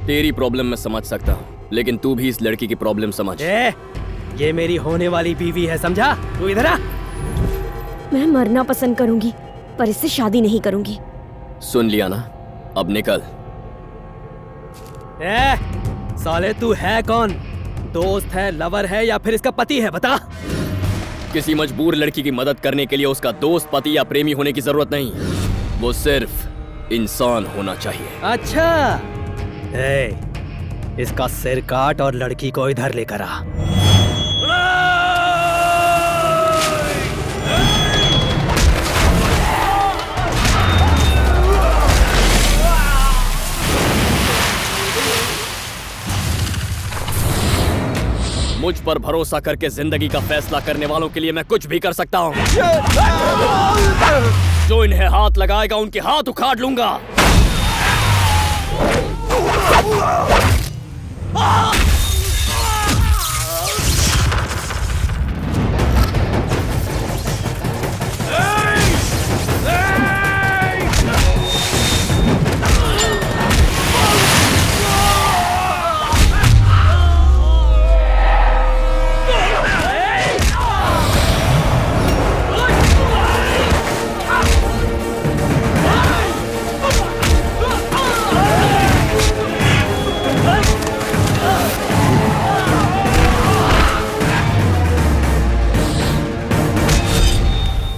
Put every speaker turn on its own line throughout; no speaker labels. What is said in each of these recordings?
तेरी प्रॉब्लम मैं समझ सकता हूँ, लेकिन तू भी इस लड़की की प्रॉब्लम समझ।
ये मेरी होने वाली बीवी है, समझा? तू इधर आ।
मैं मरना पसंद करूंगी, पर इससे शादी नहीं करूंगी।
सुन लिया ना, अब निकल।
साले तू है कौन? दोस्त है, लवर है या फिर इसका पति है, बता।
किसी मजबूर लड़की की मदद करने के लिए उसका दोस्त, पति या प्रेमी होने की जरूरत नहीं, वो सिर्फ इंसान होना चाहिए।
अच्छा, इसका सिर काट और लड़की को इधर लेकर आ।
मुझ पर भरोसा करके जिंदगी का फैसला करने वालों के लिए मैं कुछ भी कर सकता हूँ। जो इन्हें हाथ लगाएगा उनके हाथ उखाड़ लूंगा।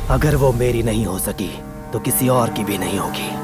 अगर वो मेरी नहीं हो सकी तो किसी और की भी नहीं होगी।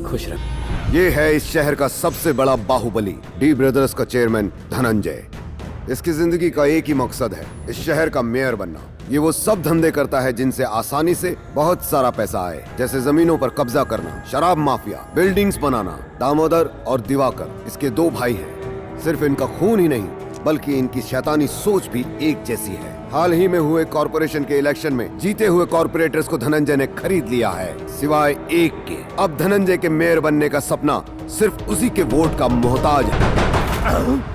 खुश रह।
ये है इस शहर का सबसे बड़ा बाहुबली, डी ब्रदर्स का चेयरमैन धनंजय। इसकी जिंदगी का एक ही मकसद है, इस शहर का मेयर बनना। ये वो सब धंधे करता है जिनसे आसानी से बहुत सारा पैसा आए, जैसे जमीनों पर कब्जा करना, शराब माफिया, बिल्डिंग्स बनाना। दामोदर और दिवाकर इसके दो भाई हैं। सिर्फ इनका खून ही नहीं बल्कि इनकी शैतानी सोच भी एक जैसी है। हाल ही में हुए कॉर्पोरेशन के इलेक्शन में जीते हुए कॉर्पोरेटर्स को धनंजय ने खरीद लिया है, सिवाय एक के। अब धनंजय के मेयर बनने का सपना सिर्फ उसी के वोट का मोहताज है।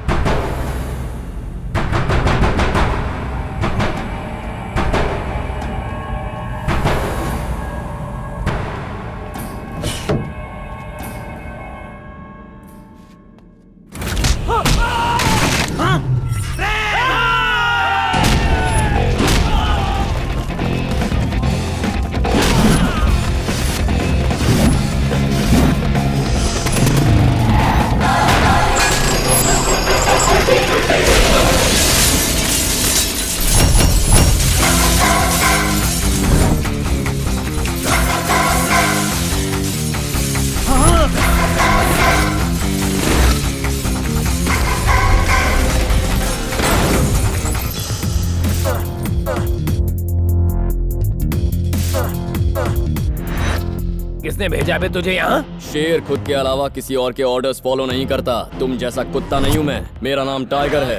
किसने भेजा बे तुझे यहाँ?
शेर खुद के अलावा किसी और के ऑर्डर्स फॉलो नहीं करता। तुम जैसा कुत्ता नहीं हूँ मैं। मेरा नाम टाइगर है,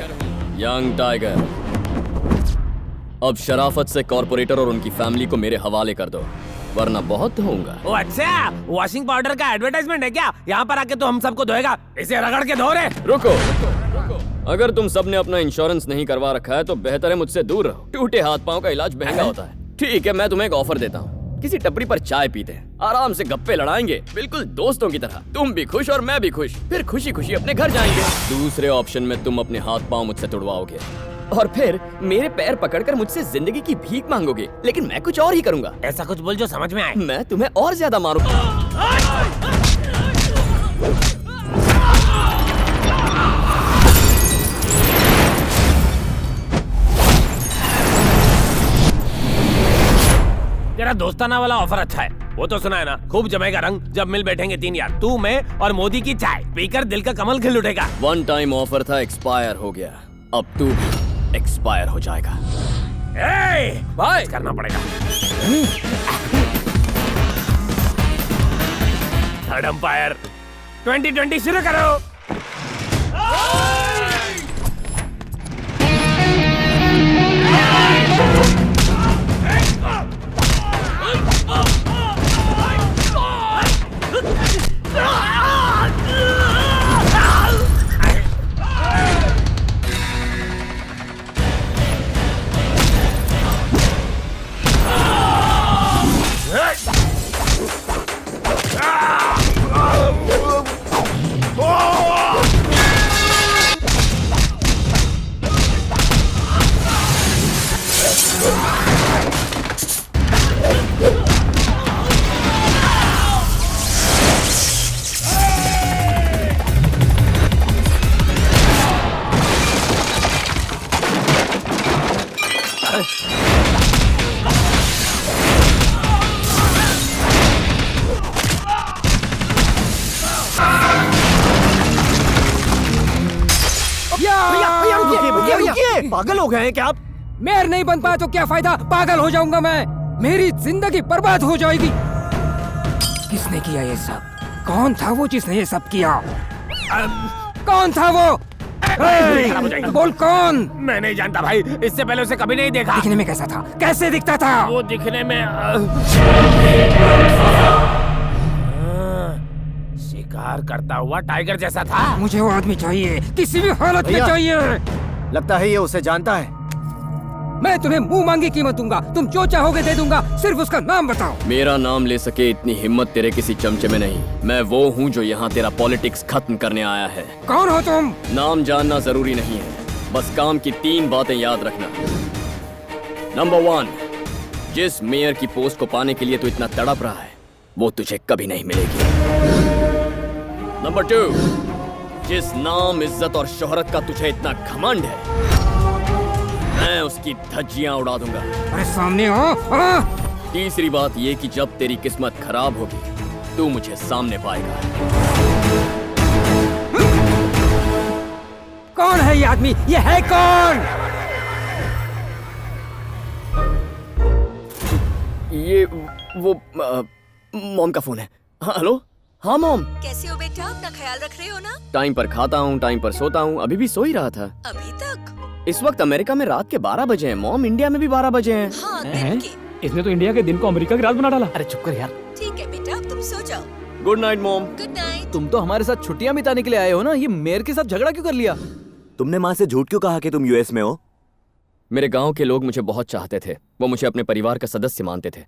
यंग टाइगर। अब शराफत से कॉर्पोरेटर और उनकी फैमिली को मेरे हवाले कर दो, वरना बहुत धोऊंगा।
ओ अच्छा, वॉशिंग पाउडर का एडवर्टाइजमेंट है क्या? यहाँ पर आके तो हम सबको धोएगा, इसे रगड़ के धो रे।
रुको, अगर तुम सबने अपना इंश्योरेंस नहीं करवा रखा है तो बेहतर है मुझसे दूर रहो। टूटे हाथ पाँव का इलाज महंगा होता है। ठीक है, मैं तुम्हें एक ऑफर देता हूँ। किसी टपरी पर चाय पीते हैं, आराम से गप्पे लड़ाएंगे, बिल्कुल दोस्तों की तरह। तुम भी खुश और मैं भी खुश, फिर खुशी खुशी अपने घर जाएंगे। दूसरे ऑप्शन में तुम अपने हाथ पाँव मुझसे तुड़वाओगे और फिर मेरे पैर पकड़कर मुझसे जिंदगी की भीख मांगोगे, लेकिन मैं कुछ और ही करूंगा।
ऐसा कुछ बोल जो समझ में आए।
मैं तुम्हें और ज्यादा मारूंगा।
तेरा दोस्ताना वाला ऑफर अच्छा है, वो तो सुना है ना। खूब जमेगा रंग जब मिल बैठेंगे तीन यार, तू, मैं और मोदी की चाय पीकर दिल का कमल खिल उठेगा।
वन टाइम ऑफर था, एक्सपायर हो गया। अब तू भी एक्सपायर हो जाएगा।
भाई करना पड़ेगा। थर्ड अंपायर 2020 शुरू करो।
पागल हो गए हैं क्या आप?
मेयर नहीं बन पाया तो क्या फायदा, पागल हो जाऊंगा मैं, मेरी जिंदगी बर्बाद हो जाएगी। किसने किया ये सब? कौन था वो जिसने ये सब किया? कौन था वो?
खराब हो जाएगी।
बोल कौन?
मैं नहीं जानता भाई, इससे पहले उसे कभी नहीं देखा।
दिखने में कैसा था? कैसे दिखता था?
वो दिखने में शिकार करता हुआ टाइगर जैसा था।
मुझे वो आदमी चाहिए, किसी भी हालत में चाहिए।
लगता है ये उसे जानता है।
मैं तुम्हें मुंह मांगी कीमत दूंगा, तुम जो चाहोगे दे दूंगा, सिर्फ उसका नाम बताओ।
मेरा नाम ले सके इतनी हिम्मत तेरे किसी चमचे में नहीं। मैं वो हूँ जो यहाँ तेरा पॉलिटिक्स खत्म करने आया है।
कौन हो तुम?
नाम जानना जरूरी नहीं है, बस काम की 3 बातें याद रखना। नंबर 1, जिस मेयर की पोस्ट को पाने के लिए तू इतना तड़प रहा है वो तुझे कभी नहीं मिलेगी। नंबर 2, जिस नाम, इज्जत और शोहरत का तुझे इतना घमंड है, मैं उसकी धज्जियां उड़ा दूंगा।
अरे सामने हो।
तीसरी बात ये कि जब तेरी किस्मत खराब होगी तू मुझे सामने पाएगा।
कौन है ये आदमी? ये है कौन?
ये वो मॉम का फोन है। हाँ, हेलो। हाँ मॉम।
कैसे हो बेटा? अपना ख्याल रख रहे हो ना?
टाइम पर खाता हूँ, टाइम पर सोता हूँ। अभी भी सो ही रहा था।
अभी तक?
इस वक्त अमेरिका में रात के 12 बजे हैं मॉम, इंडिया में भी 12 बजे हैं।
हाँ, दिन के।
इसने तो इंडिया के दिन को अमेरिका की रात बना डाला।
अरे चुप कर यार।
ठीक है बेटा, अब तुम सो जाओ।
Good night mom.
Good night.
तुम तो हमारे साथ छुट्टियां बिताने के लिए आए हो ना, ये मेयर के साथ झगड़ा क्यों कर लिया?
तुमने माँ से झूठ क्यों कहा कि तुम यूएस में हो?
मेरे गांव के लोग मुझे बहुत चाहते थे, वो मुझे अपने परिवार का सदस्य मानते थे।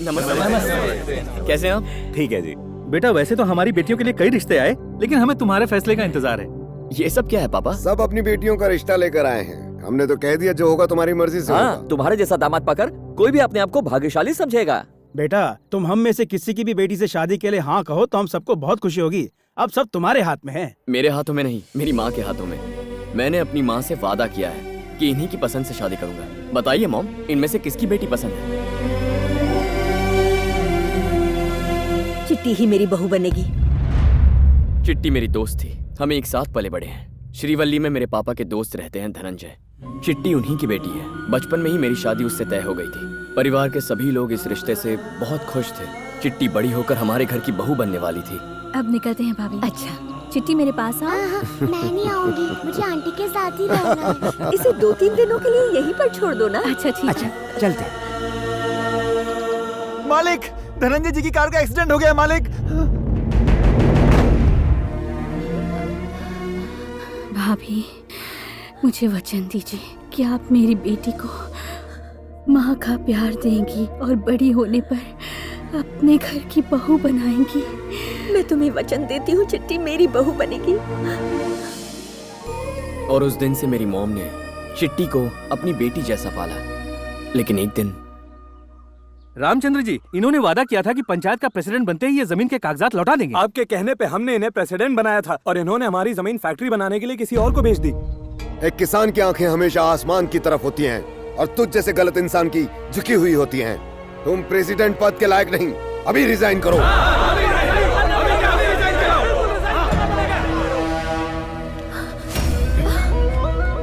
नमस्ते। कैसे हैं आप?
ठीक है जी।
बेटा वैसे तो हमारी बेटियों के लिए कई रिश्ते आए, लेकिन हमें तुम्हारे फैसले का इंतजार है।
ये सब क्या है पापा?
सब अपनी बेटियों का रिश्ता लेकर आए हैं। हमने तो कह दिया जो होगा तुम्हारी मर्जी से होगा।
तुम्हारे जैसा दामाद पाकर कोई भी अपने आप को भाग्यशाली समझेगा।
बेटा तुम हम में से किसी की भी बेटी से शादी के लिए हाँ कहो तो हम सबको बहुत खुशी होगी। अब सब तुम्हारे हाथ में है।
मेरे हाथों में नहीं, मेरी माँ के हाथों में। मैंने अपनी माँ से वादा किया है कि इन्हीं की पसंद से शादी करूंगा। बताइए मॉम, इनमें से किसकी बेटी पसंद है?
चिट्टी ही मेरी बहू बनेगी।
चिट्टी मेरी दोस्त थी, हम एक साथ पले बड़े हैं। श्रीवल्ली में मेरे पापा के दोस्त रहते हैं धनंजय। चिट्टी उन्हीं की बेटी है। बचपन में ही मेरी शादी उससे तय हो गई थी। परिवार के सभी लोग इस रिश्ते से बहुत खुश थे। चिट्टी बड़ी होकर हमारे घर की बहू बनने वाली थी।
अब निकलते हैं भाभी।
अच्छा,
चिट्टी मेरे पास आओ।
मैं नहीं आऊंगी, मुझे आंटी के साथ ही रहना है।
इसे 2-3 दिनों के लिए यहीं पर छोड़ दो ना।
अच्छा ठीक है।
चलते।
मालिक, धनंजय जी की कार का एक्सीडेंट हो गया मालिक।
भाभी, मुझे वचन दीजिए कि आप मेरी बेटी को माँ का प्यार देंगी और बड़ी होने पर अपने घर की बहू बनाएंगी।
मैं तुम्हें वचन देती हूँ, चिट्टी मेरी बहू बनेगी।
और उस दिन से मेरी मॉम ने चिट्टी को अपनी बेटी जैसा पाला। लेकिन एक दिन
रामचंद्र जी, इन्होंने वादा किया था कि पंचायत का प्रेसिडेंट बनते ही ये जमीन के कागजात लौटा देंगे।
आपके कहने पे हमने इन्हें प्रेसिडेंट बनाया था और इन्होंने हमारी जमीन फैक्ट्री बनाने के लिए किसी और को बेच दी।
एक किसान की आंखें हमेशा आसमान की तरफ होती हैं और तुझ जैसे गलत इंसान की झुकी हुई होती हैं। तुम प्रेसिडेंट पद के लायक नहीं, अभी रिजाइन करो।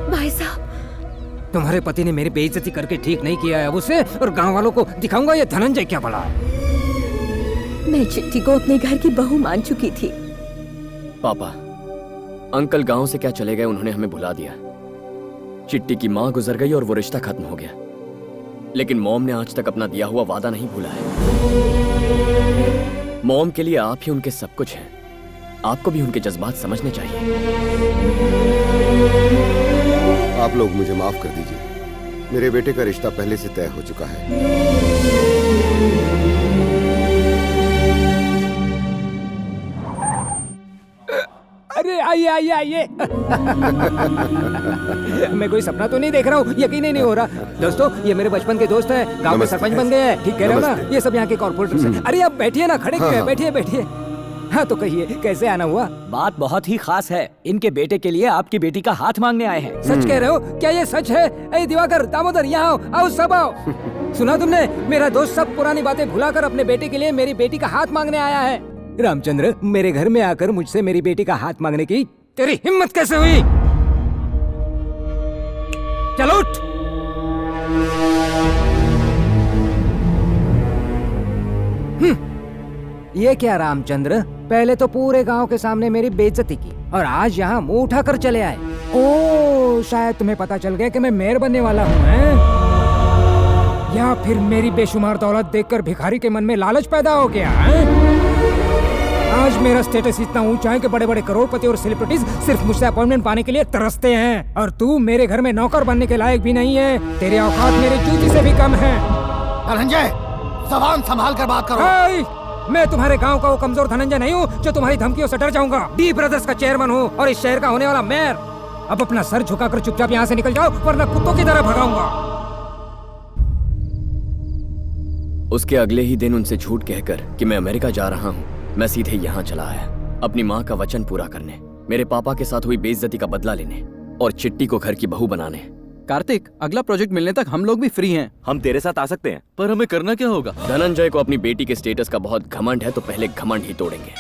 भाई साहब,
तुम्हारे पति ने मेरी बेइज्जती करके ठीक नहीं किया है अब उसे, और गांव वालों को दिखाऊंगा ये धनंजय क्या भला।
मैं चिट्टी को अपने घर की बहू मान चुकी थी,
पापा, अंकल गांव से क्या चले गए, उन्होंने हमें भुला दिया। चिट्टी की माँ गुजर गई और वो रिश्ता खत्म हो गया। लेकिन मॉम ने आज तक अपना दिया हुआ वादा नहीं भूला है। मॉम के लिए आप ही उनके सब कुछ हैं। आपको भी उनके जज्बात समझने चाहिए।
आप लोग मुझे माफ कर दीजिए, मेरे बेटे का रिश्ता पहले से तय हो चुका है।
अरे आइए आइए आइए। मैं कोई सपना तो नहीं देख रहा हूँ, यकीन ही नहीं हो रहा। दोस्तों, ये मेरे बचपन के दोस्त हैं, गांव में सरपंच बन गए हैं। ठीक कह रहे हो ना? ये सब यहाँ के कॉर्पोरेटर्स हैं। अरे आप बैठिए ना, खड़े क्यों हैं? बैठिए बैठिए। हाँ तो कहिए, कैसे आना हुआ?
बात बहुत ही खास है। इनके बेटे के लिए आपकी बेटी का हाथ मांगने आए हैं।
सच कह रहे हो? क्या ये सच है? ए दिवाकर, दामोदर, यहाँ आओ, आओ सब आओ। सुना तुमने? मेरा दोस्त सब पुरानी बातें भुलाकर अपने बेटे के लिए मेरी बेटी का हाथ मांगने आया है। रामचंद्र, मेरे घर में आकर मुझसे मेरी बेटी का हाथ मांगने की तेरी हिम्मत कैसे हुई? चलो उठ। ये क्या रामचंद्र, पहले तो पूरे गांव के सामने मेरी बेइज्जती की और आज यहाँ मुंह उठाकर चले आए। ओ, शायद तुम्हें पता चल गया कि मैं मेयर बनने वाला हूँ, हैं? या फिर मेरी बेशुमार दौलत देखकर भिखारी के मन में लालच पैदा हो गया, हैं? आज मेरा स्टेटस इतना ऊंचा है कि बड़े बड़े करोड़पति और सेलिब्रिटीज सिर्फ मुझसे अपॉइंटमेंट पाने के लिए तरसते हैं, और तू मेरे घर में नौकर बनने के लायक भी नहीं है। तेरे औकात मेरी जूती से भी कम है।
धनंजय, जबान संभाल कर बात करो।
मैं तुम्हारे गांव का वो कमजोर धनंजय नहीं हूँ जो तुम्हारी धमकियों से डर जाऊंगा। डी ब्रदर्स का चेयरमैन हूँ और इस शहर का होने वाला मेयर। अब अपना सर झुकाकर चुपचाप यहाँ से निकल जाओ, वरना कुत्तों की तरह भगाऊंगा।
उसके अगले ही दिन उनसे झूठ कहकर कि मैं अमेरिका जा रहा हूँ, मैं सीधे यहाँ चला आया, अपनी माँ का वचन पूरा करने, मेरे पापा के साथ हुई बेइज्जती का बदला लेने और चिट्टी को घर की बहू बनाने।
कार्तिक, अगला प्रोजेक्ट मिलने तक हम लोग भी फ्री हैं।
हम तेरे साथ आ सकते हैं, पर हमें करना क्या होगा?
धनंजय को अपनी बेटी के स्टेटस का बहुत घमंड है, तो पहले घमंड ही तोड़ेंगे।